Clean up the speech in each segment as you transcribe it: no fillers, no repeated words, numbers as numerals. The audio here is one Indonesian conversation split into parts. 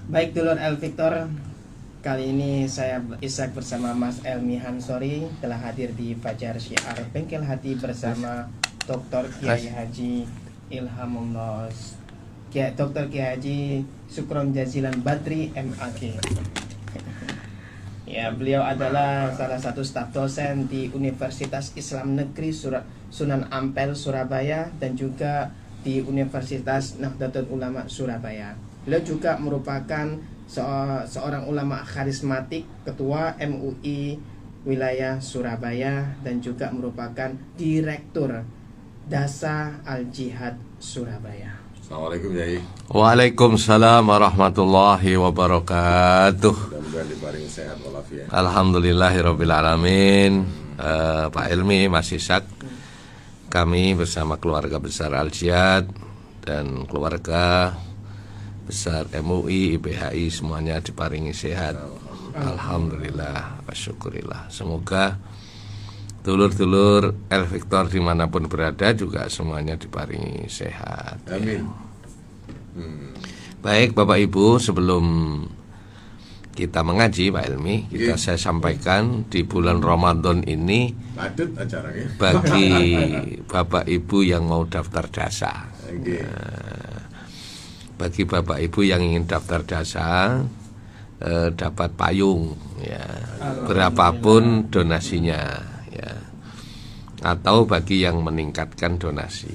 Baik dulur El Victor, kali ini saya Ishak bersama Mas Elmi Hansori telah hadir di Fajar Syiar Bengkel Hati bersama Dr. Kiai Haji Ilhamullah Dr. Kiai Haji Sukron Jazilan Badri MAG. Ya, beliau adalah salah satu staf dosen di Universitas Islam Negeri Sunan Ampel Surabaya dan juga di Universitas Nahdlatul Ulama Surabaya. Beliau juga merupakan seorang ulama karismatik, ketua MUI wilayah Surabaya dan juga merupakan direktur Dasa Al Jihad Surabaya. Assalamualaikum Yai. Waalaikumsalam warahmatullahi wabarakatuh. Mudah-mudahan diparingi sehat walafiat. Alhamdulillahirabbil alamin. Pak Elmi, Mas Ishak, kami bersama keluarga besar Al Jihad dan keluarga besar MUI, IPHI semuanya diparingi sehat. Alhamdulillah, wasyukurillah. Semoga dulur-dulur El Victor dimanapun berada juga semuanya diparingi sehat. Amin. Baik Bapak Ibu, sebelum kita mengaji Pak Elmi, saya sampaikan di bulan Ramadan ini Padat acaranya. bagi Bapak Ibu yang mau daftar dasa. Bagi Bapak Ibu yang ingin daftar dasa, dapat payung ya, berapapun donasinya ya. Atau bagi yang meningkatkan donasi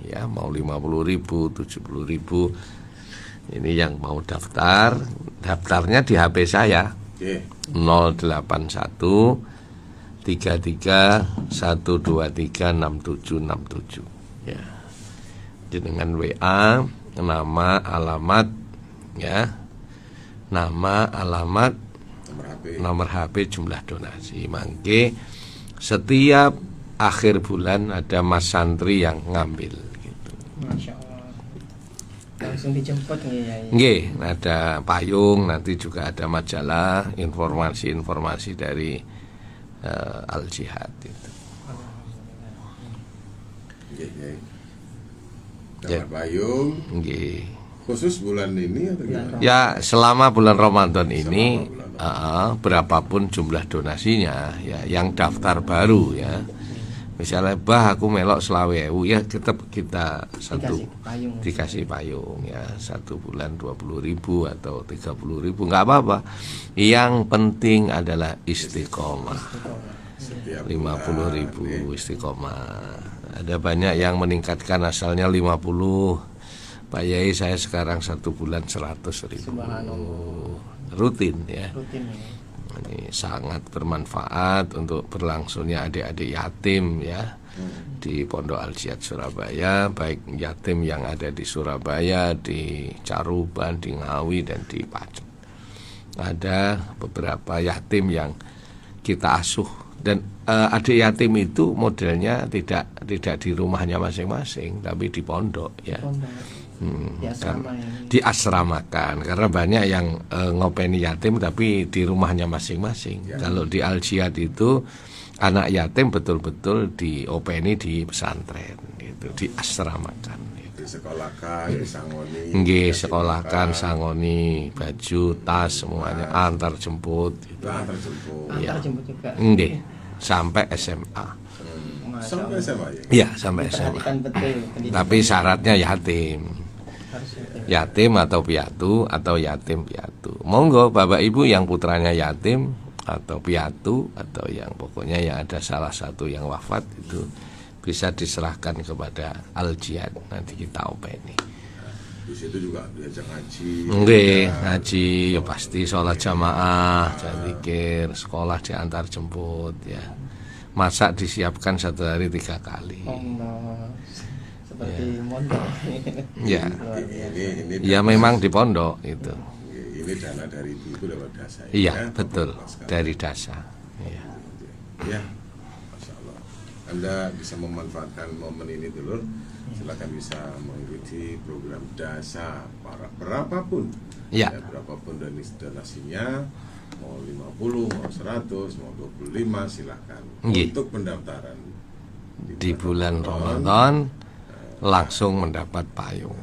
ya, mau 50.000, 70.000. Ini yang mau daftar, daftarnya di HP saya. 081 33 123 6767 ya. Jadi dengan WA, nama, alamat ya, nama, alamat, nomor HP, jumlah donasi. Mangke setiap akhir bulan ada mas santri yang ngambil gitu. Masya Allah. Langsung dijemput nih ya. Nggih, ada payung, nanti juga ada majalah, informasi-informasi dari Al Jihad itu. Dapat payung. Nggih. Khusus bulan ini atau gimana? Ya, selama bulan Ramadan ini berapapun jumlah donasinya ya, yang daftar baru ya. Misalnya aku melok 20.000 ya, tetap kita dikasih payung ya, 1 bulan 20.000 atau 30.000 nggak apa-apa. Yang penting adalah istiqomah. 50.000 istiqomah. Ada banyak yang meningkatkan asalnya 50. Pak Yai, saya sekarang 1 bulan 100.000 rutin ya. Ini sangat bermanfaat untuk berlangsungnya adik-adik yatim ya di Pondok Al Jihad Surabaya, baik yatim yang ada di Surabaya, di Caruban, di Ngawi dan di Pacet. Ada beberapa yatim yang kita asuh, dan adik yatim itu modelnya tidak di rumahnya masing-masing, tapi di pondok ya. Diasramakan karena banyak yang ngopeni yatim tapi di rumahnya masing-masing ya. Kalau di Al Jihad itu anak yatim betul-betul diopeni di pesantren gitu, diasramakan gitu. Disekolahkan, disangoni. Nggih, sekolahkan, sangoni, baju, tas semuanya, antar jemput gitu. Antar jemput. Ya. Antar jemput juga. Nggih, sampai SMA. Sampai SMA ya? Iya, sampai SMA. Betul, tapi syaratnya yatim. Yatim atau piatu atau yatim piatu. Monggo Bapak Ibu yang putranya yatim atau piatu atau yang pokoknya yang ada salah satu yang wafat itu bisa diserahkan kepada Al Jihad, nanti kita openi. Di situ juga diajak ngaji. Nggih, ngaji ya pasti, sholat jamaah, zikir, sekolah diantar jemput ya. Masak disiapkan 1 hari 3 kali. Seperti mondok. Ya. Ini Ya memang di pondok itu. Ini dana dari itu dapat dasa. Iya, betul. Dari dasa. Iya. Ya. Masya Allah. Anda bisa memanfaatkan momen ini dulu. Silakan bisa mengikuti program dasa para berapapun. Ya. Berapapun donasinya, mau 50, mau 100, mau 25 silakan. Untuk pendaftaran di bulan Ramadan langsung mendapat payung.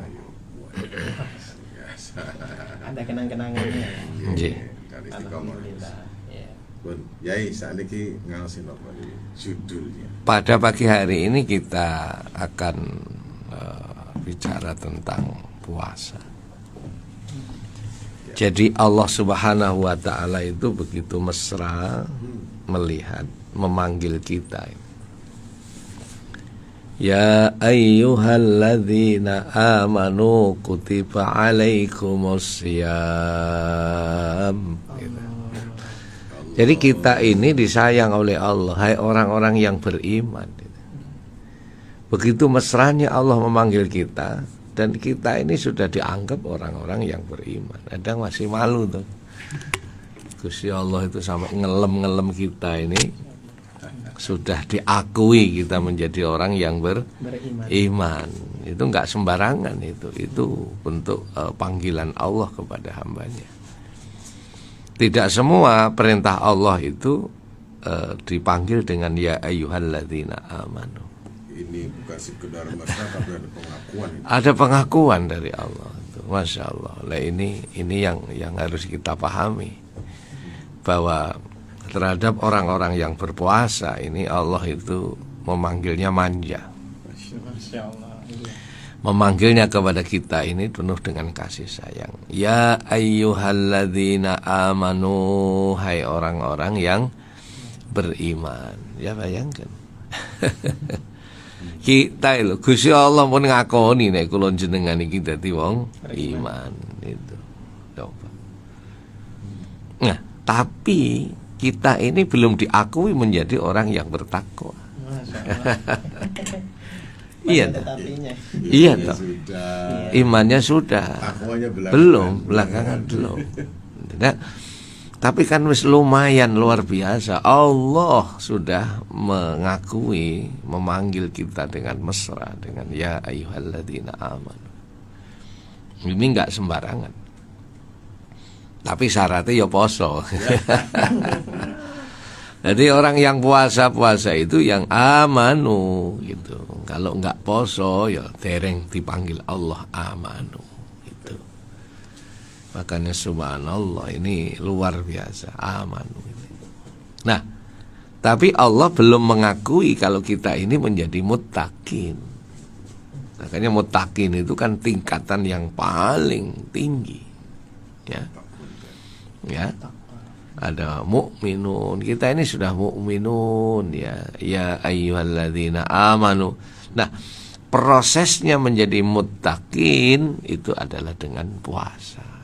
ada kenang-kenangannya. Nggih. Kali istiqomah. Alhamdulillah. Ya. Pun, Yai sakniki ngaosin apa nih judulnya? Pada pagi hari ini kita akan bicara tentang puasa. Jadi Allah Subhanahu wa taala itu begitu mesra melihat, memanggil kita. Ya ayyuhalladzina amanu kutiba alaikumussyam. Gitu. Jadi kita ini disayang oleh Allah, hai orang-orang yang beriman. Begitu mesranya Allah memanggil kita, dan kita ini sudah dianggap orang-orang yang beriman. Kadang masih malu tuh. Gusti Allah itu sampai ngelem-ngelem kita ini sudah diakui kita menjadi orang yang beriman. Itu enggak sembarangan itu bentuk panggilan Allah kepada hambanya. Tidak semua perintah Allah itu dipanggil dengan ya ayyuhalladzina amanu. Ini bukan sekedar mesra tapi ada pengakuan. Ada pengakuan dari Allah. Masya Allah. Nah, ini yang harus kita pahami, bahwa terhadap orang-orang yang berpuasa ini Allah itu memanggilnya manja. Masya Allah. Memanggilnya kepada kita ini penuh dengan kasih sayang. Ya ayyuhalladzina amanu, hai orang-orang yang beriman. Ya bayangkan. Kita itu Gusti Allah pun ngakoni nek kula jenengan iki dadi wong iman itu. Coba. Nah, tapi kita ini belum diakui menjadi orang yang bertakwa. Iya, iya toh. Imannya sudah. Belum, belakangan belum. Tidak. Tapi kan wis lumayan luar biasa. Allah sudah mengakui, memanggil kita dengan mesra, dengan ya ayyuhalladzina amanu. Ini enggak sembarangan. Tapi syaratnya ya poso. Jadi orang yang puasa itu yang amanu gitu. Kalau enggak poso ya dereng dipanggil Allah amanu. Makanya subhanallah, ini luar biasa, amanu. Nah, tapi Allah belum mengakui kalau kita ini menjadi muttaqin. Makanya muttaqin itu kan tingkatan yang paling tinggi. Ya. Ya. Ada mukminun. Kita ini sudah mukminun ya. Ya ayyuhalladzina amanu. Nah, prosesnya menjadi muttaqin itu adalah dengan puasa.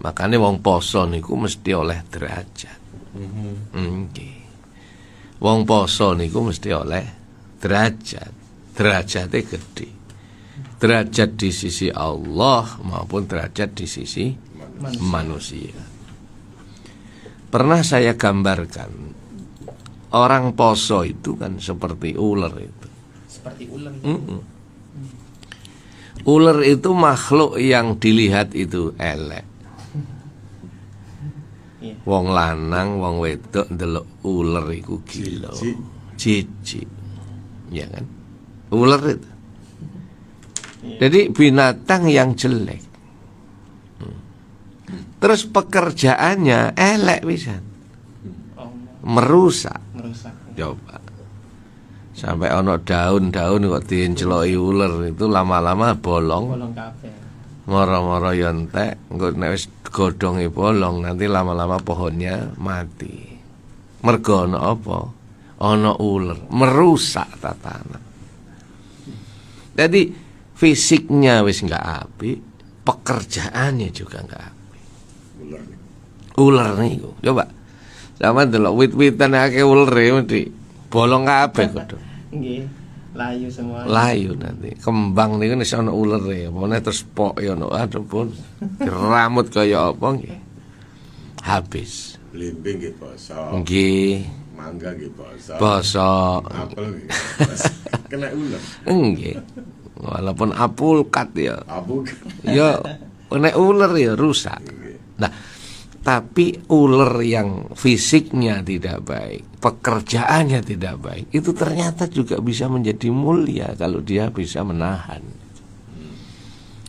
Makanya wong poso niku mesti oleh derajat. Wong poso niku mesti oleh derajat. Derajatnya gede. Derajat di sisi Allah maupun derajat di sisi manusia. Pernah saya gambarkan, orang poso itu kan seperti ular itu. Seperti ular. Ular itu makhluk yang dilihat itu elek. Wong lanang, wong wedok ndelok ular iku gila. Jijik. Ya kan? Ular itu. Jadi binatang yang jelek. Terus pekerjaannya elek pisan. Merusak. Coba. Sampai ono daun-daun kok dienceloki ular itu lama-lama bolong. Bolong kabeh. Moro-moro yo entek, engko nek wis godhonge bolong nanti lama-lama pohonnya mati. Mergo ana apa? Ana ular merusak tatanan. Jadi fisiknya wis enggak apik, pekerjaannya juga enggak apik. Ular niku. Coba. Sama delok wit-witan akeh ulere mesti bolong kabeh godhong. Nggih. Layu semua. Layu nanti. Kembang niku nek ana ulere, apa terus pok ya ono aduh pun. Rambut kaya apa nggih. Habis. Blimbing nggih poso. Nggih. Mangga nggih poso. Poso. Apel nggih. Kena ular. Nggih. Walaupun apulkat ya. Apulkat. Ya nek ular ya rusak. Nah, tapi ular yang fisiknya tidak baik, pekerjaannya tidak baik, itu ternyata juga bisa menjadi mulia kalau dia bisa menahan.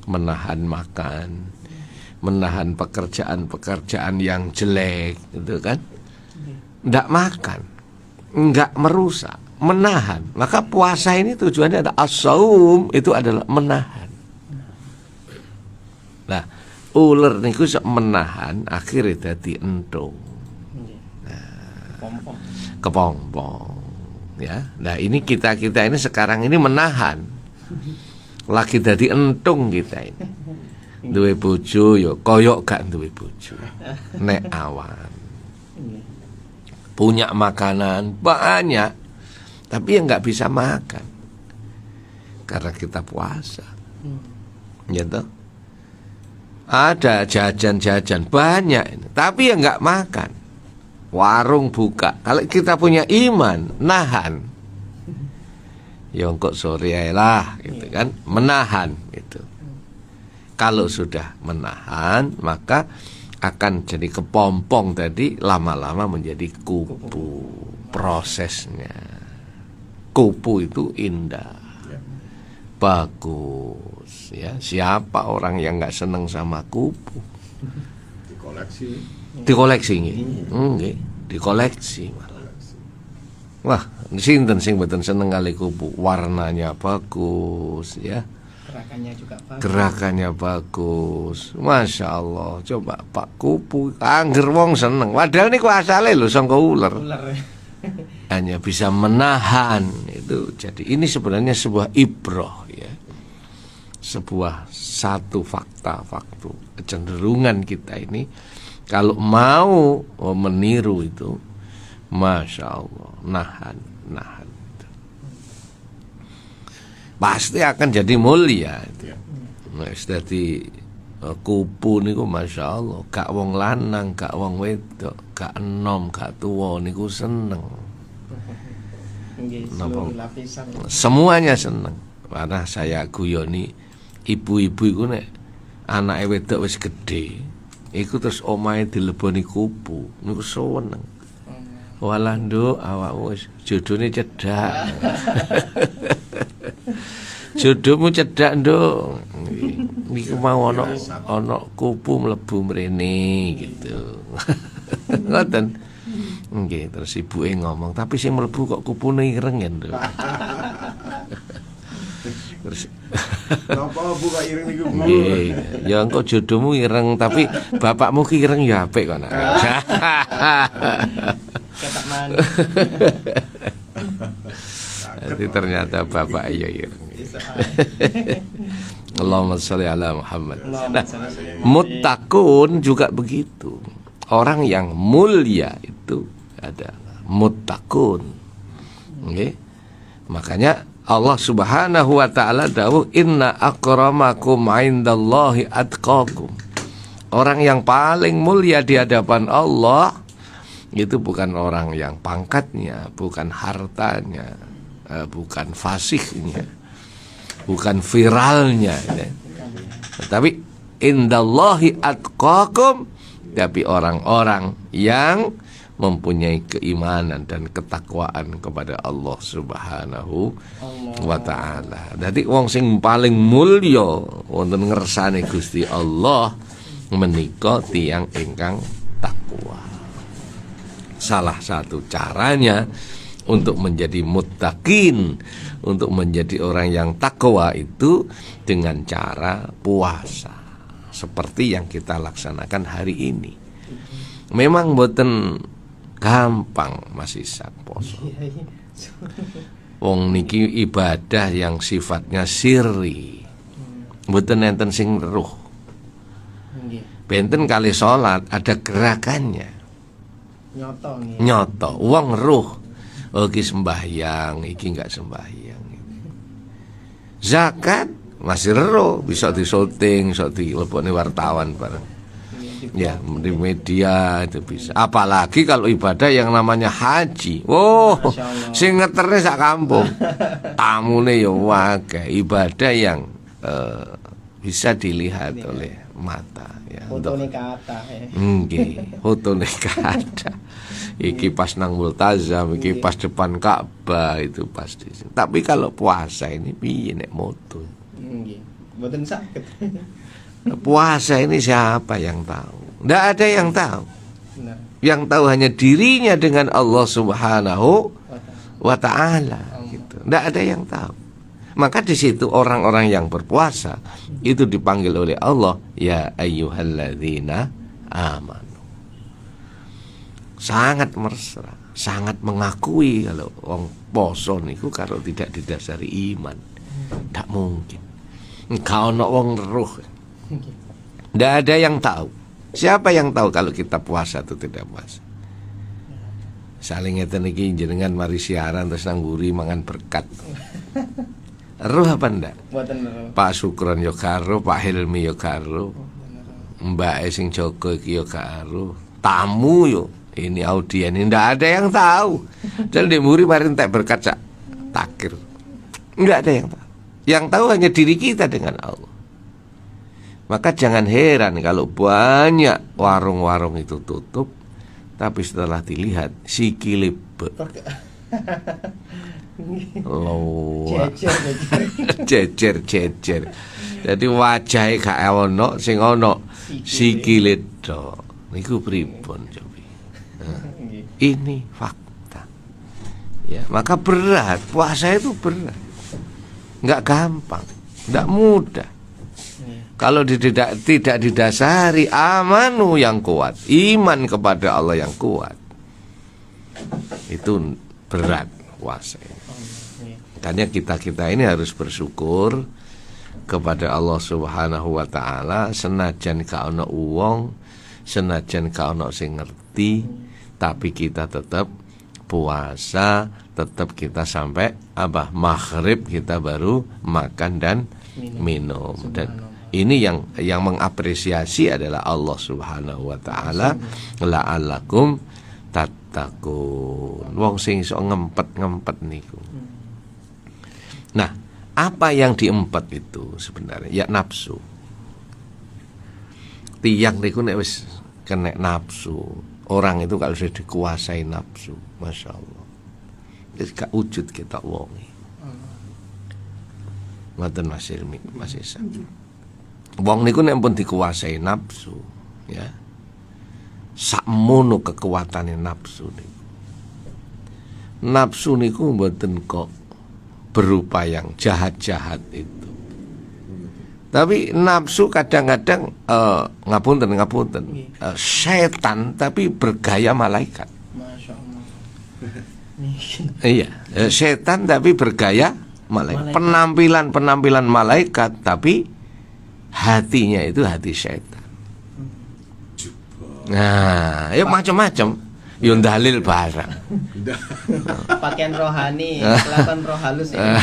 menahan makan, menahan pekerjaan-pekerjaan yang jelek, gitu kan? Nggak makan, nggak merusak, menahan. Maka puasa ini tujuannya ada as-saum, itu adalah menahan. Nah, ular niku sok menahan akhirnya dadi entung. Kepompong. Ya. Nah, ini kita ini sekarang ini menahan. Lagi dadi entung kita ini. Duwe bojo yo koyok gak duwe bojo. Nek awan. Punya makanan banyak, tapi yang nggak bisa makan karena kita puasa. Gitu. Ada jajan-jajan banyak ini, tapi yang nggak makan. Warung buka. Kalau kita punya iman, nahan. Ya kok sore lah, gitu kan? Menahan itu. Kalau sudah menahan, maka akan jadi kepompong tadi, lama-lama menjadi kupu. Prosesnya. Kupu itu indah, bagus. Ya, siapa orang yang nggak seneng sama kupu? Dikoleksi nggih. Dikoleksi malah. Wah, sinten sing mboten seneng kali kupu? Warnanya bagus, ya. Gerakannya bagus. Masya Allah. Coba Pak kupu angger wong seneng. Padahal niku asale lho saka ular. Hanya bisa menahan itu. Jadi ini sebenarnya sebuah ibroh, ya. Sebuah satu fakta kecenderungan kita ini kalau mau meniru itu, Masya Allah, nahan. Pasti akan jadi mulia. Nah, jadi kupu niku Masya Allah, gak wong lanang, gak wong wedok, gak enom, gak tuwa niku seneng. Semuanya seneng. Karena saya guyoni ibu-ibu iku nek anake wedok wis gedhe, iku terus omahe dileboni kupu, niku seneng. Walah nduk awakmu wis jodhone cedhak. Jodohmu cedhak nduk. Niku mau ana kupu mlebu mrene gitu. Ngoten. Nggih, terus ibuke ngomong, tapi sing mlebu kok kupune ireng ya, Nduk. Terus napa Bu kok ireng niku Bu? Nggih, ya engko jodohmu ireng tapi bapakmu ki ireng ya apik kok nak. Ketak manis. Jadi ternyata bapak iya ireng. Allahumma sholli ala Muhammad. Nah, muttaqun juga begitu. Orang yang mulia itu adalah muttaqun. Okay? Makanya Allah Subhanahu wa taala dawuh inna akramakum indallahi atqakum. Orang yang paling mulia di hadapan Allah itu bukan orang yang pangkatnya, bukan hartanya, bukan fasihnya, bukan viralnya, ya. Tetapi indallahi atqakum, tapi orang-orang yang mempunyai keimanan dan ketakwaan kepada Allah Subhanahu wa taala. Dadi wong sing paling mulya wonten ngersane Gusti Allah menika tiyang ingkang takwa. Salah satu caranya untuk menjadi muttaqin, untuk menjadi orang yang takwa itu dengan cara puasa. Seperti yang kita laksanakan hari ini. Memang mboten gampang Mas Ishak poso. Wong niki ibadah yang sifatnya sirri. Mboten enten sing weruh. Benten kali salat ada gerakannya. Nyoto, wong weruh. Oh iki sembahyang, iki enggak sembahyang. Zakat masih weruh, bisa disyuting, bisa dilebokne wartawan bareng. Ya, di media itu bisa. Apalagi kalau ibadah yang namanya haji. Oh, sing ngeterne sak kampung. Tamune ya akeh. Ibadah yang bisa dilihat oleh mata ya. Fotone kathah. Nggih, fotone kathah. Iki pas nang Multazam, iki pas depan Ka'bah itu pasti. Tapi kalau puasa ini piye nek moto? Nggih. Mboten sakit. Puasa ini siapa yang tahu? Tidak ada yang tahu. Benar. Yang tahu hanya dirinya dengan Allah Subhanahu wa ta'ala gitu. Tidak ada yang tahu. Maka di situ orang-orang yang berpuasa itu dipanggil oleh Allah, ya ayyuhalladzina amanu. Sangat mesra, sangat mengakui kalau wong poso niku kalau tidak didasari iman. Tidak mungkin. Engkau ono wong roh. Tidak ada yang tahu. Siapa yang tahu kalau kita puasa atau tidak puasa? Saling ngeten iki jenengan mari siaran terus nangguri mangan berkat. Roh apa ndak? Mboten roh. Pak Sukron yo karo, Pak Hilmi yo karo, Mbak sing Joko iki yo karo, tamu yo. Ini audien ini ndak ada yang tahu. Dan di muri mari entek berkat sak takir. Nggak ada yang tahu. Yang tahu hanya diri kita dengan Allah. Maka jangan heran kalau banyak warung-warung itu tutup, tapi setelah dilihat sikile jejer. Jadi wajahnya gak ono sing ono sikile tok. Niku pripun coba. Ini fakta. Ya, maka berat, puasa itu berat. Enggak gampang, enggak mudah. Kalau tidak didasari amanu yang kuat, iman kepada Allah yang kuat, itu berat puasa. Makanya kita ini harus bersyukur kepada Allah Subhanahu wa ta'ala. Senajan ka ono uwong, senajan ka ono sing ngerti, tapi kita tetap puasa, tetap kita sampai maghrib kita baru makan dan minum. Dan ini yang mengapresiasi adalah Allah Subhanahu wa ta'ala, la'allakum tattaqun. Wong sing iso ngempet niku. Nah, apa yang diempet itu sebenarnya? Ya nafsu. Tiyang niku nek wis kena nafsu, orang itu kalau sudah dikuasai nafsu, Masya Allah, wis gak wujud kita wongi. Ngoten Mas Ilmi, Mas Isa. Wong niku nek pun dikuasai nafsu, ya. Sakmono kekuatane nafsu niku. Nafsu niku mboten kok berupa yang jahat-jahat itu. Tapi nafsu kadang-kadang ngapunten setan tapi bergaya malaikat. Masya Allah. Iya, setan tapi bergaya malaikat. Penampilan malaikat tapi hatinya itu hati setan. Nah, ya macam-macam. Yo dalil barang. Pakaian rohani, kelakuan roh halus ya.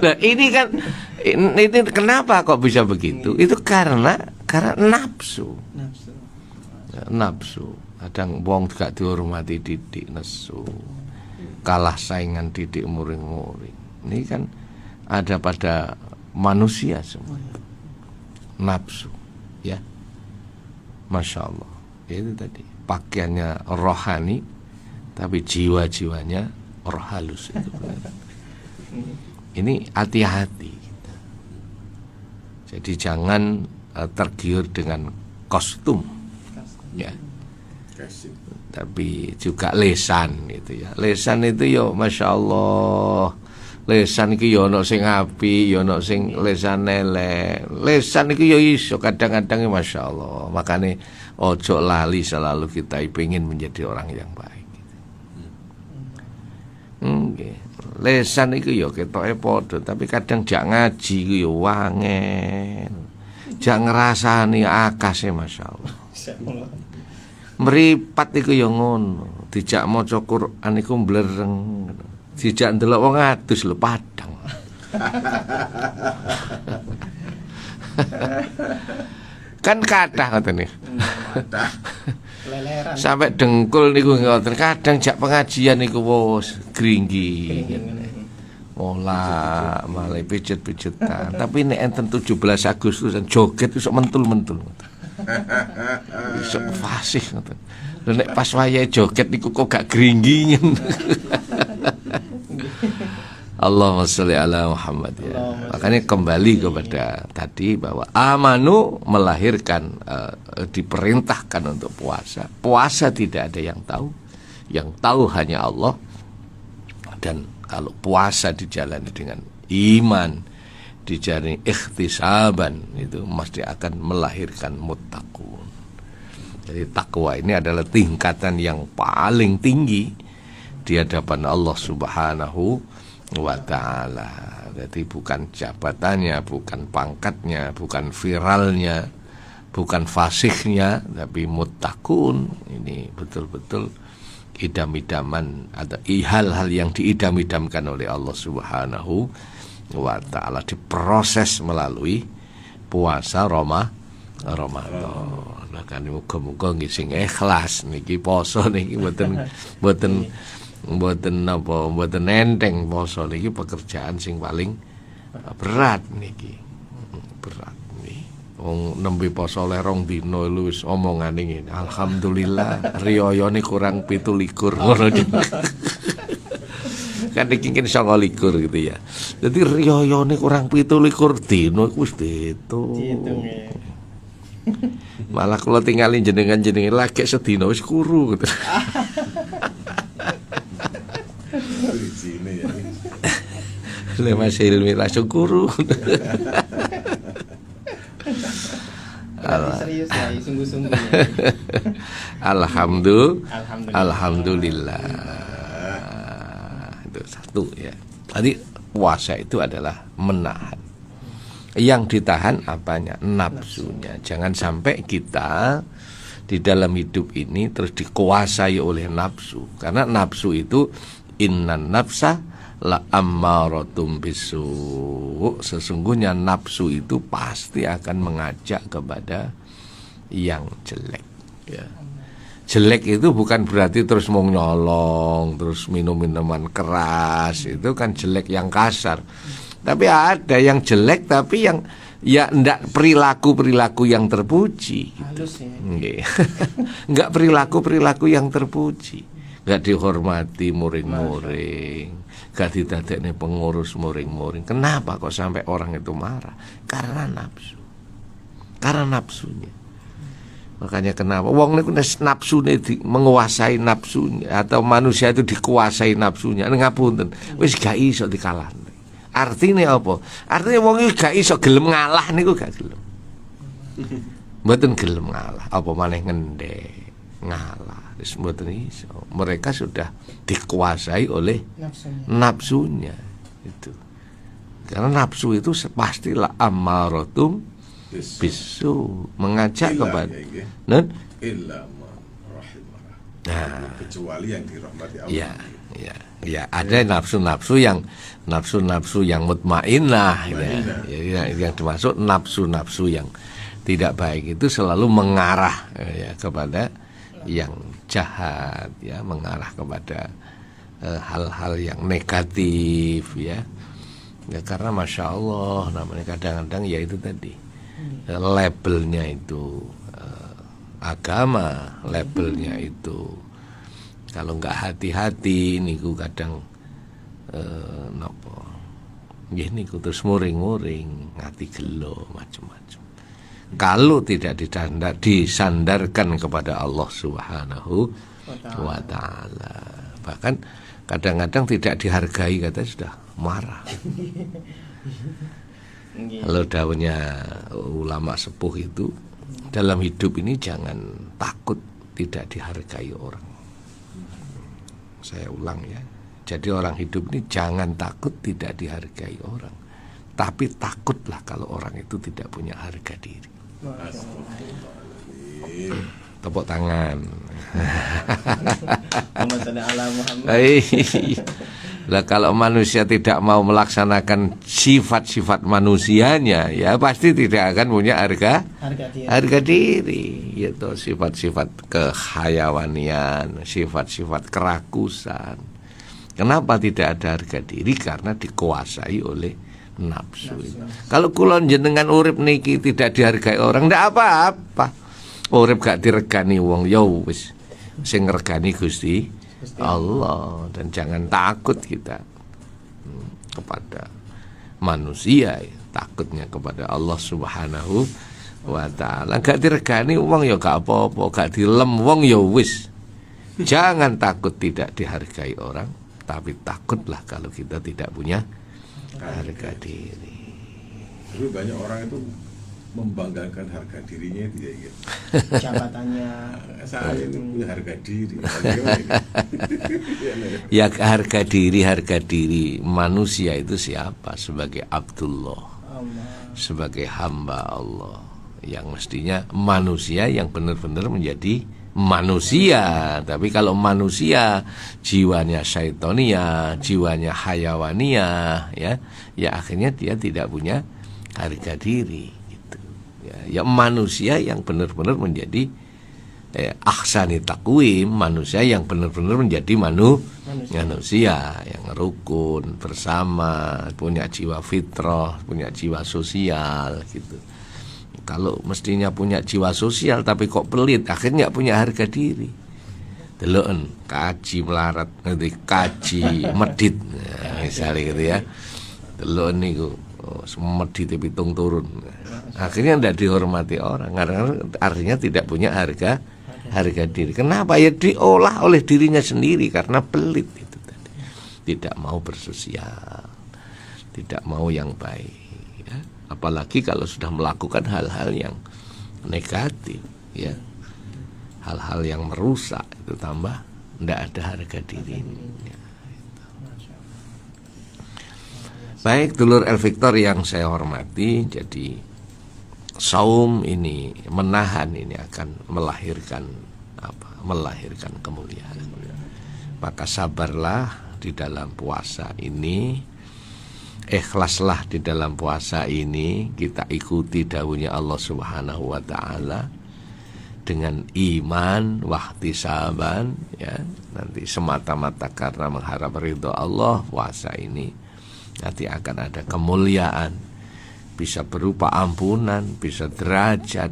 Nah, ini kan ini kenapa kok bisa begitu? Itu karena nafsu. Nafsu. Kadang wong gak dihormati didik nesu. Kalah saingan didik muring-muring. Ini kan ada pada manusia semua. Nafsu, ya. Masya Allah. Itu tadi. Pakaiannya rohani tapi jiwa-jiwanya roh halus itu. Ini hati-hati. Jadi jangan tergiur dengan kostum, ya. Tapi juga lesan itu ya. Lesan itu yo Masya Allah. Lesan iki yo ono sing apik, yo ono sing lesan elek. Lesan iki yo iso kadang-kadang Masya Allah. Makanya ojo lali selalu kita ingin menjadi orang yang baik. Lesan iku yo ketoke padha, tapi kadang jak ngaji iku yo wangen. Jak ngrasani akase Masya Allah. Mripat iku yo ngono, dijak maca Quran iku mblereng. Dijak ndelok wong adus lho padang. Kan kathah ngoten niku. Sampai dengkul niku ngoten. Kadang jak pengajian niku wis gringgi. Mola malih pijet-pijetan. Tapi nek enten 17 Agustusan joget iso mentul-mentul. Iso fasih ngoten. Lha nek pas wayahe joget niku kok gak gringgingen. Allahumma sholli ala Muhammad ya. Makanya kembali kepada tadi bahwa amanu melahirkan diperintahkan untuk puasa. Puasa tidak ada yang tahu. Yang tahu hanya Allah. Dan kalau puasa dijalani dengan iman, dijalani ikhtisaban, itu mesti akan melahirkan muttaqun. Jadi takwa ini adalah tingkatan yang paling tinggi di hadapan Allah Subhanahu wa ta'ala. Jadi bukan jabatannya, bukan pangkatnya, bukan viralnya, bukan fasihnya, tapi muttaqun. Ini betul-betul idam-idaman atau hal-hal yang diidam-idamkan oleh Allah Subhanahu wa ta'ala, diproses melalui puasa Ramadan. Nah kan muga-muga nggih sing ikhlas niki poso niki mboten enteng poso niki pekerjaan sing paling berat niki. Berat niki. Wong nembe poso oleh 2 dina lho wis omongane ngene. Alhamdulillah riyayane kurang 17 ngono. Kan iki kan 29 gitu ya. Dadi riyayane kurang 17 dina iku wis diitung. Malah kalau tinggalin jenengan lagi sedina wis kuru gitu. Le Mas Hilmi langsung kuru. Serius ya, sungguh-sungguh ya. Alhamdulillah. Itu satu ya. Tadi puasa itu adalah menahan. Yang ditahan apanya? Nafsunya. Jangan sampai kita di dalam hidup ini terus dikuasai oleh nafsu. Karena nafsu itu innan nafsa la ammaratum bisu. Sesungguhnya nafsu itu pasti akan mengajak kepada yang jelek ya. Jelek itu bukan berarti terus mau nyolong, terus minum minuman keras. Itu kan jelek yang kasar. Tapi ada yang jelek tapi yang ya ndak perilaku yang terpuji gitu. Enggak perilaku yang terpuji, enggak dihormati muring-muring, enggak didadekne pengurus muring-muring. Kenapa kok sampai orang itu marah? Karena nafsu. Karena nafsunya. Makanya kenapa wong niku nafsune menguasai nafsunya atau manusia itu dikuasai nafsunya. Ngapunten, wis gak iso dikalahne. Artinya apa? Artinya wong iki gak iso gelem ngalah niku gak gelem. Mboten gelem ngalah, apa maneh ngendek ngalah. Wis mboten iso. Mereka sudah dikuasai oleh nafsunya. Itu. Karena nafsu itu pastilah amaratum bisu, mengajak kepada kecuali yang dirahmati Allah. Ya, ada nafsu-nafsu yang mutmainnah ya, yang dimaksud nafsu-nafsu yang tidak baik itu selalu mengarah ya kepada yang jahat ya, mengarah kepada hal-hal yang negatif ya. Ya karena Masya Allah namanya kadang-kadang ya itu tadi labelnya itu agama, labelnya itu kalau nggak hati-hati niku kadang napa nggih niku terus muring-muring, ngati gelo macam-macam. Kalau tidak disandarkan kepada Allah Subhanahu wa ta'ala. Bahkan kadang-kadang tidak dihargai kata sudah marah. Kalau daunnya ulama sepuh itu dalam hidup ini jangan takut tidak dihargai orang. Saya ulang ya. Jadi orang hidup ini jangan takut tidak dihargai orang. Tapi takutlah kalau orang itu tidak punya harga diri. Tepuk tangan. Lah kalau manusia tidak mau melaksanakan sifat-sifat manusianya, ya pasti tidak akan punya harga diri. Yaitu sifat-sifat kehayawanian, sifat-sifat kerakusan. Kenapa tidak ada harga diri? Karena dikuasai oleh nafsu. Kalau kulon jenengan urip niki tidak dihargai orang, ndak apa-apa. Urip gak diregani wong, ya wis sing ngregani Gusti Allah. Dan jangan takut kita. kepada manusia, takutnya kepada Allah Subhanahu wa ta'ala. Gak diregani wong ya gak apa-apa, gak dilem wong ya wis. Jangan takut tidak dihargai orang, tapi takutlah kalau kita tidak punya harga diri. Tapi banyak orang itu membanggakan harga dirinya itu ya. Jabatannya. Saya ini punya harga diri. Ya harga diri manusia itu siapa? Sebagai Abdullah, sebagai hamba Allah, yang mestinya manusia yang benar-benar menjadi manusia. Tapi kalau manusia jiwanya syaitonia, jiwanya hayawania, ya akhirnya dia tidak punya harga diri gitu. Ya manusia yang benar-benar menjadi ahsani takwim, manusia yang benar-benar menjadi manusia yang rukun bersama, punya jiwa fitrah, punya jiwa sosial gitu. Kalau mestinya punya jiwa sosial tapi kok pelit, akhirnya punya harga diri. Deloken kaji melarat, nanti kaji medit, misalnya gitu ya. Deloken niku medit pitung turun. Akhirnya tidak dihormati orang, karena artinya tidak punya harga diri. Kenapa? Ya diolah oleh dirinya sendiri karena pelit itu tadi. Tidak mau bersosial, tidak mau yang baik. Apalagi kalau sudah melakukan hal-hal yang negatif, ya, hal-hal yang merusak, itu tambah tidak ada harga dirinya. Baik, dulur El Victor yang saya hormati, jadi saum ini, menahan ini akan melahirkan kemuliaan. Maka sabarlah di dalam puasa ini, ikhlaslah di dalam puasa ini, kita ikuti dawuhnya Allah Subhanahu wa ta'ala dengan iman wahtisaban, ya, nanti semata-mata karena mengharap ridho Allah. Puasa ini nanti akan ada kemuliaan, bisa berupa ampunan, bisa derajat,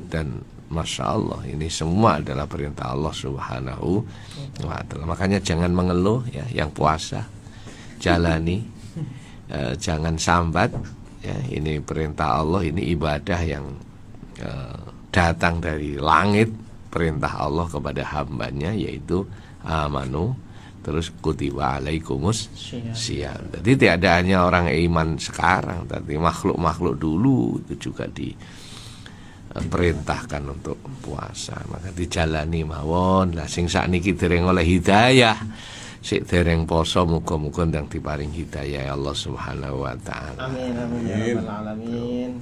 dan Masya Allah, ini semua adalah perintah Allah Subhanahu wa ta'ala. Makanya jangan mengeluh, ya, yang puasa jalani, jangan sambat, ya, ini perintah Allah, ini ibadah yang datang dari langit, perintah Allah kepada hambanya, yaitu amanu, terus kutiba alaikumus syiyam. Jadi tidak ada hanya orang iman sekarang, tapi makhluk-makhluk dulu itu juga diperintahkan untuk puasa. Maka dijalani mawon. Lah sing sakniki dereng oleh hidayah, sik dereng poso, muga-muga ndang diparing hidayah ya Allah Subhanahu wa ta'ala. Amin amin ya rabbal alamin.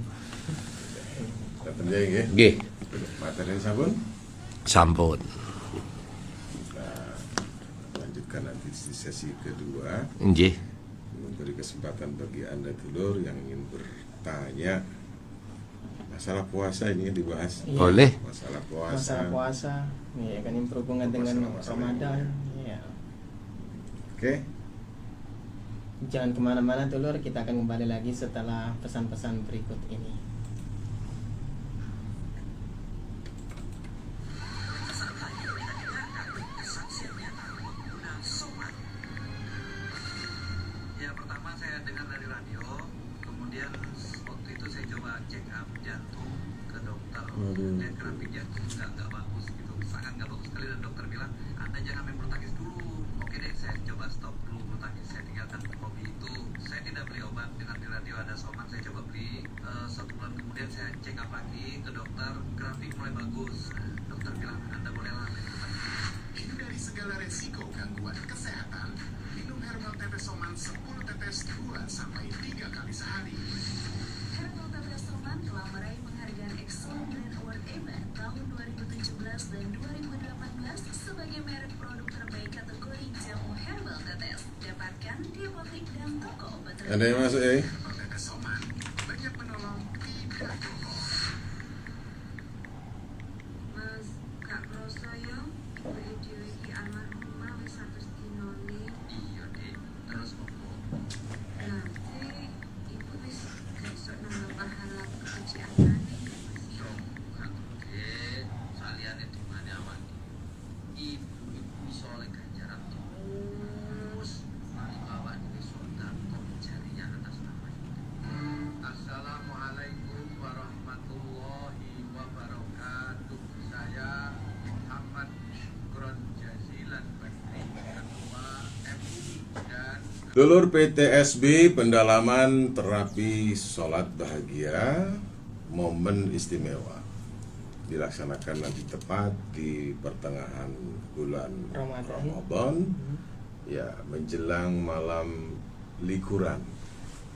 Katanya nggih. Nggih. Materi sampun? Sampun. Lanjutkan nanti di sesi kedua. Nggih. Memberi kesempatan bagi Anda dulur yang ingin bertanya. Masalah puasa ini dibahas. Iya. Boleh. Masalah puasa. Ya kan, yang berhubungan dengan Ramadan. Ya. Oke. Jangan kemana-mana dulur, kita akan kembali lagi setelah pesan-pesan berikut ini. Ya, pertama saya dengar dari radio, kemudian waktu itu saya coba check up jantung ke dokter, dan grafik jantung nggak bagus gitu, sangat nggak bagus sekali, dan dokter bilang Anda jangan main bulu tangkis dulu. Oke deh, saya coba stop dulu bulu tangkis, saya tinggalkan hobi itu. Saya tidak beli obat, dengar di radio ada Soman, saya coba beli. 1 bulan kemudian saya check up lagi ke dokter, grafik mulai bagus. Dokter bilang Anda bolehlah main bulu tangkis. Hindari segala resiko gangguan kesehatan. Minum Herbal Tetes Soman 10 tetes 2-3 kali sehari. Herbal Tetes Soman telah meraih penghargaan Excellent Brand Award EMA tahun 2017 dan 2018 sebagai merek produk terbaik kategori jamu herbal tetes. Dapatkan di apotek dan toko obat terbaik. Ada yang masuk ya? Herbal Tetes Soman banyak menolong, tidak bohong. Mas Kak Roso yo video iki almarhumah wis 100 dinone. Iya deh, terus ngomong. Berarti ibu wis gak iso nambah pahala kekejianane kan Mas? Dong, bukan deh, saliannya di mana aman. Ibu iso oleh ganjaran terus. Mari bawa ini sudah kok Dulur PTSB pendalaman terapi sholat bahagia momen istimewa dilaksanakan nanti tepat di pertengahan bulan Ramadan ya, menjelang malam likuran.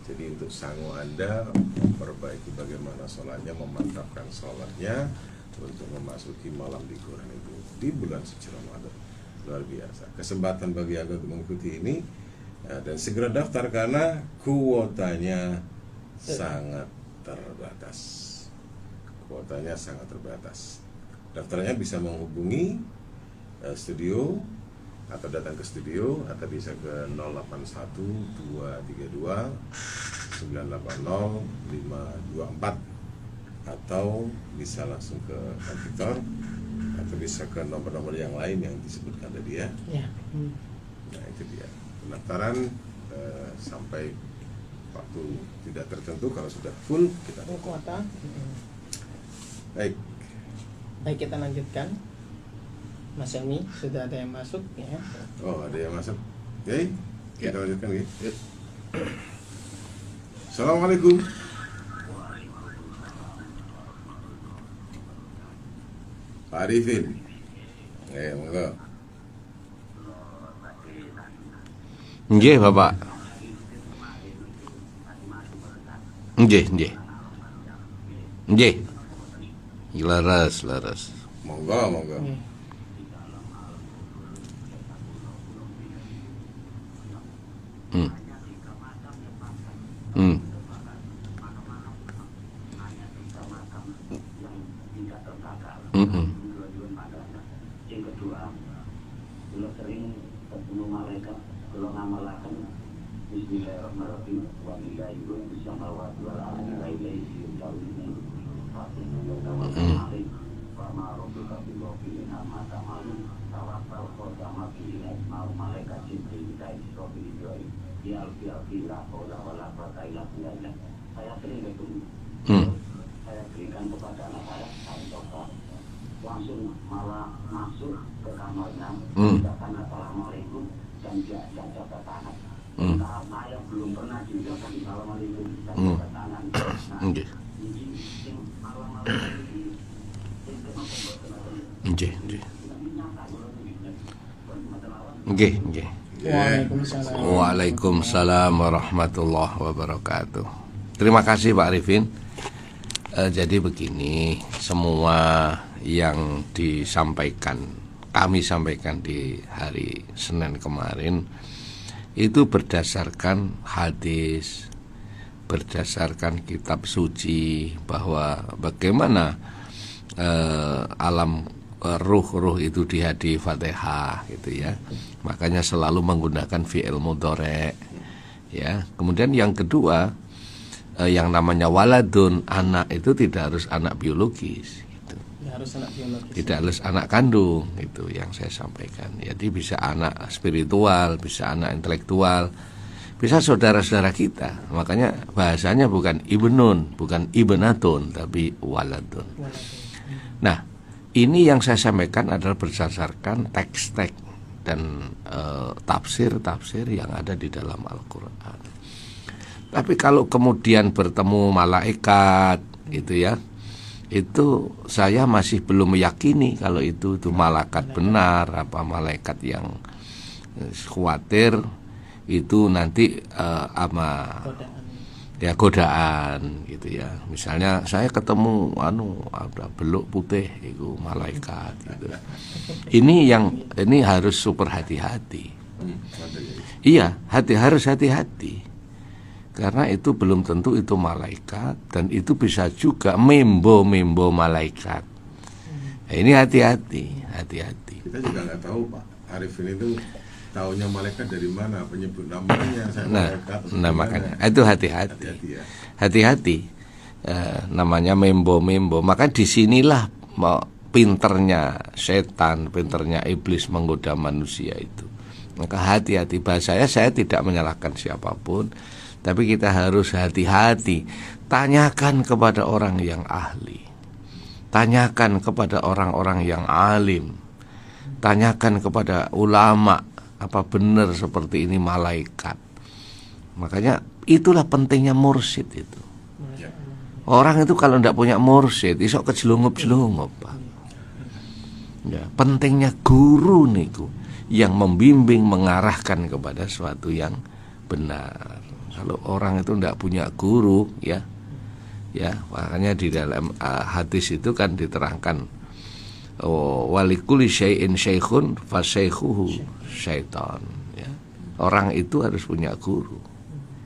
Jadi untuk sangu Anda memperbaiki bagaimana sholatnya, memantapkan sholatnya untuk memasuki malam likuran itu di bulan suci Ramadan. Luar biasa. Kesempatan bagi Anda untuk mengikuti ini dan segera daftar karena kuotanya sangat terbatas. Kuotanya sangat terbatas. Daftarnya bisa menghubungi studio atau datang ke studio atau bisa ke 081 232 980 524 atau bisa langsung ke kantor atau bisa ke nomor-nomor yang lain yang disebutkan tadi ya. Nah itu dia pendaftaran sampai waktu tidak tertentu. Kalau sudah full kita kuota. Baik, kita lanjutkan. Mas Helmi, sudah ada yang masuk ya? Oh, ada yang masuk. Oke, kita lanjutkan ya. Assalamualaikum. Pak Arifin. Monggo. Nggih, Bapak. Nggih. Laras. Monggo. Yang kedua, kalau sering ketemu malaikat, kalau ngamalakan Bismillahirrahmanirrahim, wa billahi wa bisamawati wal ardi wa ilaihi yurja'un. Wa ma rabbuka bighafilin amma ta'malun. Tawakkal qadama fi asma'u malaikat Jibril ka Israfil Ibrahim. Ya alfi la haula wala quwwata illa billah. Saya sering ketemu. Saya berikan kepada anak saya coba langsung malah masuk ke kamarnya, ucapkan assalamualaikum dan dia jaga tangan. Nah, saya belum pernah diucapkan assalamualaikum dan jaga tangan. Nggih. Waalaikumsalam warahmatullahi wabarakatuh. Terima kasih Pak Arifin. Jadi begini, semua yang kami sampaikan di hari Senin kemarin itu berdasarkan hadis, berdasarkan kitab suci, bahwa bagaimana alam ruh itu di hadis Fatihah gitu ya. Makanya selalu menggunakan fi'il mudhari' ya. Kemudian yang kedua, yang namanya waladun, anak itu tidak harus anak biologis gitu. Tidak harus anak kandung, itu yang saya sampaikan. Jadi bisa anak spiritual, bisa anak intelektual, bisa saudara-saudara kita. Makanya bahasanya bukan ibnun, bukan ibnatun, tapi waladun. Nah, ini yang saya sampaikan adalah berdasarkan teks-teks dan tafsir-tafsir yang ada di dalam Al-Quran. Tapi kalau kemudian bertemu malaikat itu ya, itu saya masih belum meyakini kalau itu malaikat benar, apa malaikat yang khawatir itu nanti godaan gitu ya. Misalnya saya ketemu ada beluk putih itu malaikat gitu. Ini harus super hati-hati. Iya, harus hati-hati. Karena itu belum tentu itu malaikat, dan itu bisa juga membo malaikat. Nah, ini hati-hati. Kita juga nggak tahu Pak Arifin itu taunya malaikat dari mana, penyebut namanya malaikat. Nah makanya itu hati-hati. Namanya membo. Maka disinilah pinternya setan, pinternya iblis menggoda manusia itu. Maka hati-hati. Bahasanya saya tidak menyalahkan siapapun, tapi kita harus hati-hati. Tanyakan kepada orang yang ahli, tanyakan kepada orang-orang yang alim, tanyakan kepada ulama, apa benar seperti ini malaikat. Makanya itulah pentingnya mursyid itu. Orang itu kalau tidak punya mursyid, isok kejelungup-jelungup, Pak. Ya, pentingnya guru niku yang membimbing, mengarahkan kepada sesuatu yang benar. Kalau orang itu tidak punya guru, ya, makanya di dalam hadis itu kan diterangkan, walikuli syai'in syaikhun fasyaikhuhu syaitan. Ya. Orang itu harus punya guru.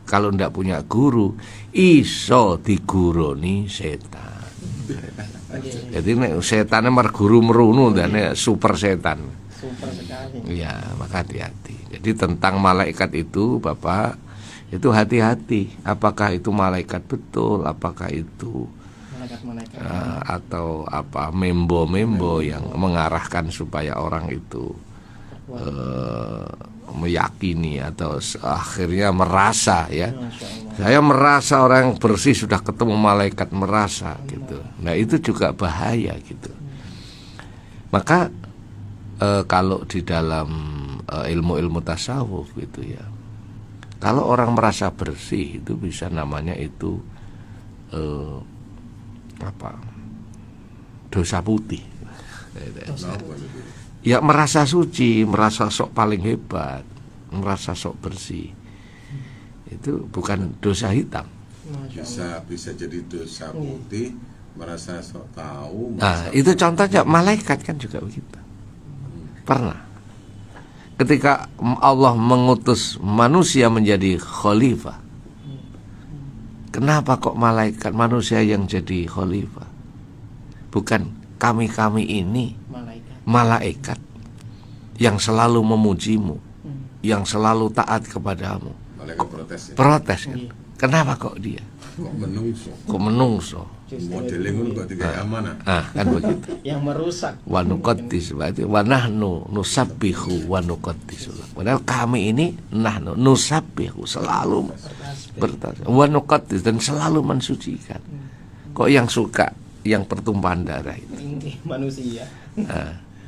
Kalau tidak punya guru, iso diguroni setan. Jadi setannya merguru merunu dan super setan. Super sekali. Ya, maka hati-hati. Jadi tentang malaikat itu, Bapak, itu hati-hati. Apakah itu malaikat betul? Apakah itu Malaikat-malaikat atau apa membo-membo yang mengarahkan supaya orang itu meyakini atau akhirnya merasa, ya. Saya merasa orang yang bersih sudah ketemu malaikat, merasa gitu. Nah, itu juga bahaya gitu. Maka kalau di dalam ilmu-ilmu tasawuf gitu ya, kalau orang merasa bersih itu bisa namanya itu dosa putih. Ya, merasa suci, merasa sok paling hebat, merasa sok bersih. Itu bukan dosa hitam. Bisa jadi dosa putih, merasa sok tahu. Nah, itu contohnya malaikat kan juga begitu. Pernah ketika Allah mengutus manusia menjadi khalifah, kenapa kok malaikat manusia yang jadi khalifah? Bukan kami ini malaikat yang selalu memujimu, yang selalu taat kepadamu. Malaikat protes, ya? Protes kan? Kenapa kok dia? Kok menungso? Modelnya kok tidak amanah. Kan begitu. Yang merusak. Wa nuqaddis, berarti wa nahnu nusabbihu wa nuqaddis. Padahal kami ini nahnu nusabbihu, selalu bertasbih, wa nuqaddis, dan selalu mensucikan. Kok yang suka yang pertumpahan darah itu? Manusia.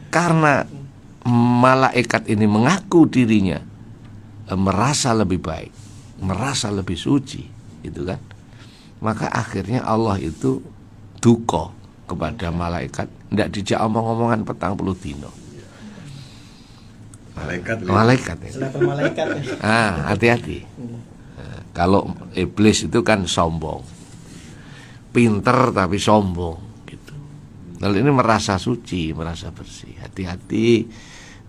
Karena malaikat ini mengaku dirinya merasa lebih baik, merasa lebih suci, itu kan? Maka akhirnya Allah itu duka kepada malaikat, tidak dijak omong-omongan petang puluh dino. Malaikat. Hati-hati. Kalau iblis itu kan sombong, pinter tapi sombong gitu. Lalu ini merasa suci, merasa bersih. Hati-hati.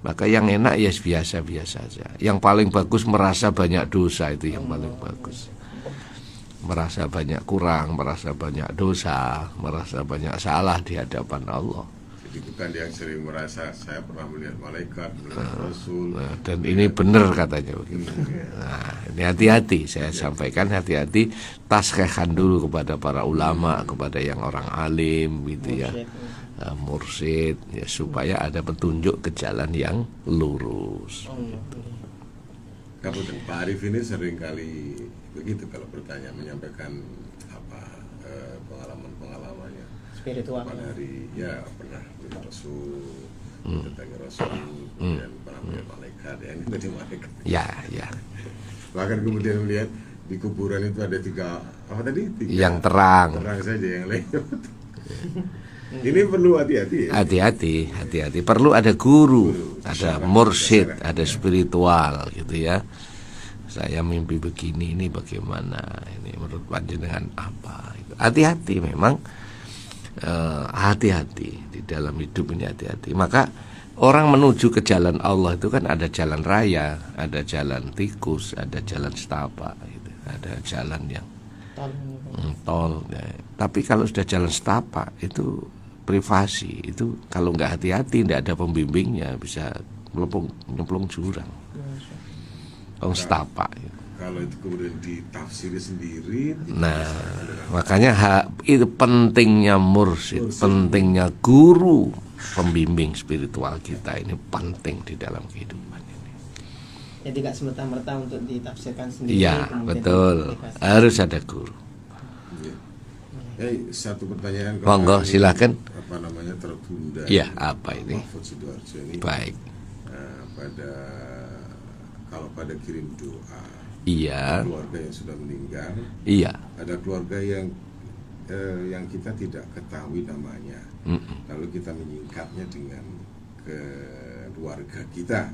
Maka yang enak ya biasa-biasa saja. Yang paling bagus merasa banyak dosa, itu yang paling bagus. Merasa banyak kurang, merasa banyak dosa, merasa banyak salah di hadapan Allah. Jadi bukan yang sering merasa saya pernah melihat malaikat, melihat Rasul. Dan ini benar katanya begitu. Nah, ini hati-hati, saya sampaikan hati-hati, taskehan dulu kepada para ulama, kepada yang orang alim gitu ya. Mursyid ya, supaya ada petunjuk ke jalan yang lurus. Pak Arif ini sering kali begitu kalau bertanya, menyampaikan pengalaman-pengalamannya spiritual dari pernah melihat Rasul, tentang Rasul, kemudian pernah melihat malaikat, ini tadi malaikat. Ya. Bahkan kemudian melihat di kuburan itu ada tiga yang terang saja yang lewat. Ini perlu hati-hati ya? Hati-hati. Perlu ada guru, ada mursyid, ada spiritual gitu ya. Saya mimpi begini, ini bagaimana? Ini menurut panjenengan apa? Hati-hati memang, hati-hati di dalam hidup ini, hati-hati. Maka orang menuju ke jalan Allah itu kan ada jalan raya, ada jalan tikus, ada jalan setapak, gitu. Ada jalan yang tol. Ya. Tapi kalau sudah jalan setapak itu privasi, itu kalau nggak hati-hati, nggak ada pembimbingnya, bisa nyemplung jurang. Setapak. Kalau itu kemudian ditafsiri sendiri. Nah, makanya itu pentingnya mursyid, pentingnya guru, pembimbing spiritual kita ini penting di dalam kehidupan ini. Jadi nggak semata-merta untuk ditafsirkan sendiri. Iya, betul. Harus ada guru. Satu pertanyaan. Monggo, silakan. Apa namanya tertunda? Iya, apa ini? Ini. Baik. Kalau pada kirim doa. Iya. keluarga yang sudah meninggal. Iya. Ada keluarga yang kita tidak ketahui namanya. Lalu kita menyingkatnya dengan keluarga kita.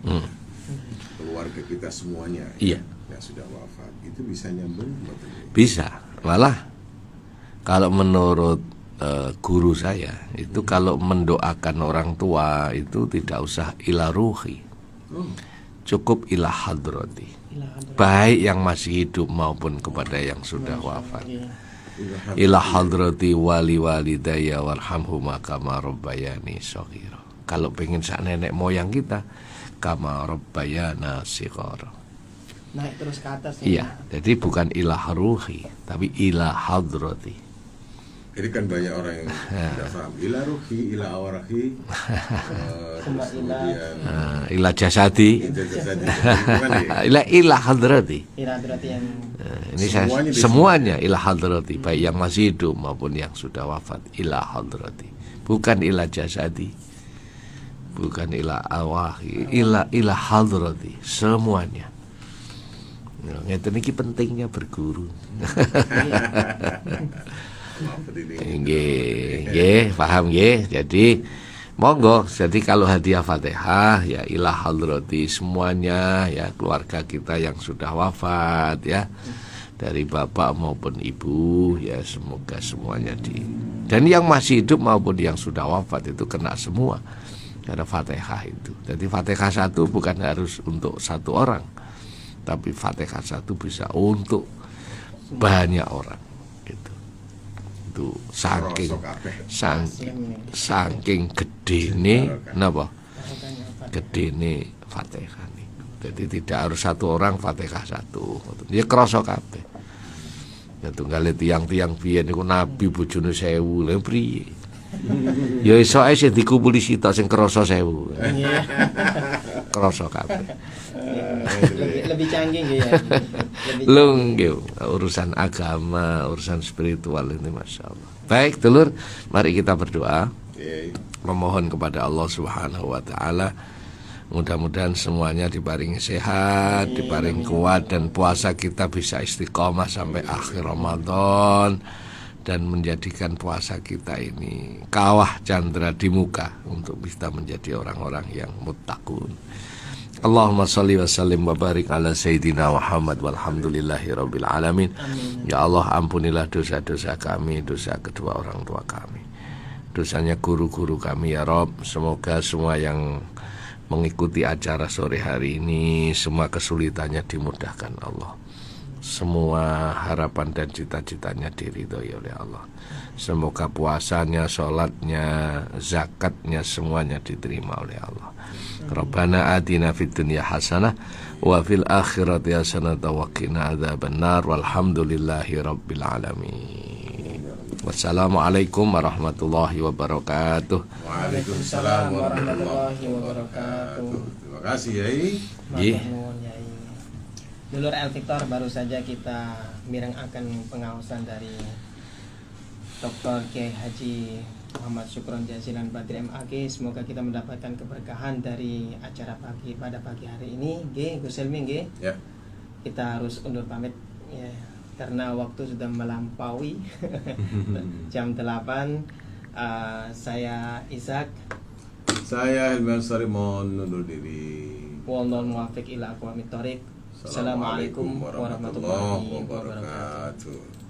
Keluarga kita semuanya. Iya. Yang sudah wafat. Itu bisa nyambung? Bisa. Malah kalau menurut guru saya itu kalau mendoakan orang tua itu tidak usah ila ruhi, cukup ila hadrati, baik yang masih hidup maupun kepada yang sudah wafat. Ila hadrati wali walidayya warhamhuma kama rabbayani shaghira. Kalau pengen sak nenek moyang kita, kama rabbayana shighara. Naik terus ke atas. Iya, jadi bukan ilah ruhi, tapi ilah hadrati. Jadi kan banyak orang yang tidak paham. Ila ruhi, ila awarahi, kemudian ila jasadi, ila hadrati. Ila hadrati yang ini semuanya ila hadrati, baik yang masih hidup maupun yang sudah wafat. Ila hadrati, bukan ila jasadi, bukan ila awahi, ila hadrati, semuanya. Ngeten iki pentingnya berguru. Nggih, paham nggih. Jadi monggo, jadi kalau hadiah Fatihah ya ila hadrati semuanya ya, keluarga kita yang sudah wafat ya, dari bapak maupun ibu ya, semoga semuanya dan yang masih hidup maupun yang sudah wafat itu kena semua karena Fatihah itu. Jadi Fatihah satu bukan harus untuk satu orang, tapi Fatihah satu bisa untuk banyak orang gitu. Itu saking gedene napa? Gedene Fatihah niku. Jadi tidak harus satu orang Fatihah satu. Ya krasa kabeh. Ya tunggale tiang-tiang biyen niku nabi bojone 1000 lha priye? Ya iso ae sing dikumpuli sitok sing krasa 1000. Krasa kabeh. Lebih canggih gitu ya. Nggih, urusan agama, urusan spiritual ini Masya Allah. Baik dulur, mari kita berdoa, memohon kepada Allah Subhanahu wa Ta'ala, mudah-mudahan semuanya diparingi sehat, diparingi kuat, dan puasa kita bisa istiqomah sampai akhir Ramadan, dan menjadikan puasa kita ini kawah candra di muka untuk bisa menjadi orang-orang yang muttaqun. Allahumma salli wa sallim wa barik ala Sayyidina Muhammad walhamdulillahi rabbil alamin. Ya Allah, ampunilah dosa-dosa kami, dosa kedua orang tua kami, dosanya guru-guru kami ya Rabb. Semoga semua yang mengikuti acara sore hari ini semua kesulitannya dimudahkan Allah, semua harapan dan cita-citanya diridhoi oleh Allah. Semoga puasanya, sholatnya, zakatnya semuanya diterima oleh Allah. Rabbana atina fid dunya hasanah wa fil akhirati hasanah wa qina adzabannar walhamdulillahi rabbil alamin. Wassalamualaikum warahmatullahi wabarakatuh. Waalaikumsalam warahmatullahi wabarakatuh. Terima kasih Yai. Dulur El Victor, baru saja kita mirengaken pengawasan dari Dr. Kiai Haji Muhammad Syukron Jazilan Badri MAG. Semoga kita mendapatkan keberkahan dari acara pada pagi hari ini. Nggih, Gus Helmi nggih. Ya. Kita harus undur pamit ya, karena waktu sudah melampaui jam 8. Saya Ishak. Saya Hilman Sari mohon undur diri. Wallahu muwaffiq ila aqwamit thoriq. Assalamualaikum warahmatullahi wabarakatuh.